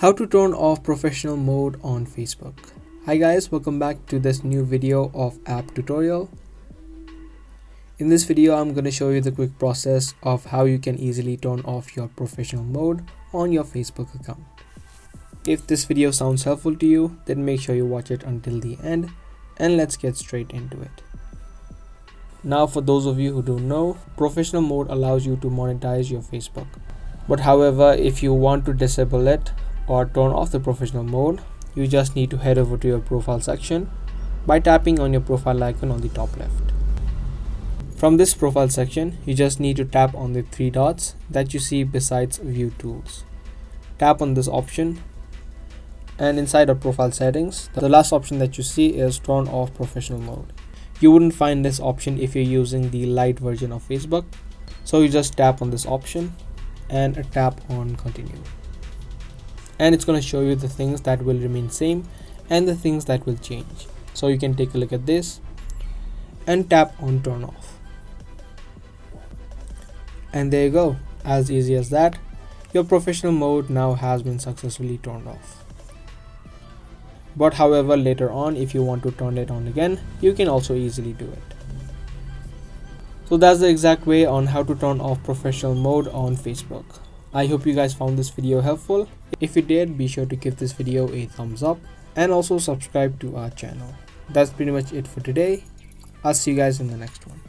How to turn off professional mode on Facebook. Hi guys, welcome back to this new video of app tutorial. In this video, I'm going to show you the quick process of how you can easily turn off your professional mode on your Facebook account. If this video sounds helpful to you, then make sure you watch it until the end and let's get straight into it. Now, for those of you who don't know, professional mode allows you to monetize your Facebook. But however, if you want to disable it or turn off the professional mode, you just need to head over to your profile section by tapping on your profile icon on the top left. From this profile section, you just need to tap on the three dots that you see besides view tools. Tap on this option, and inside of profile settings, the last option that you see is turn off professional mode. You wouldn't find this option if you're using the light version of Facebook, so you just tap on this option and tap on continue. And it's going to show you the things that will remain same and the things that will change. So you can take a look at this and tap on turn off. And there you go. As easy as that, your professional mode now has been successfully turned off. But however, later on, if you want to turn it on again, you can also easily do it. So that's the exact way on how to turn off professional mode on Facebook. I hope you guys found this video helpful. If you did, be sure to give this video a thumbs up and also subscribe to our channel. That's pretty much it for today. I'll see you guys in the next one.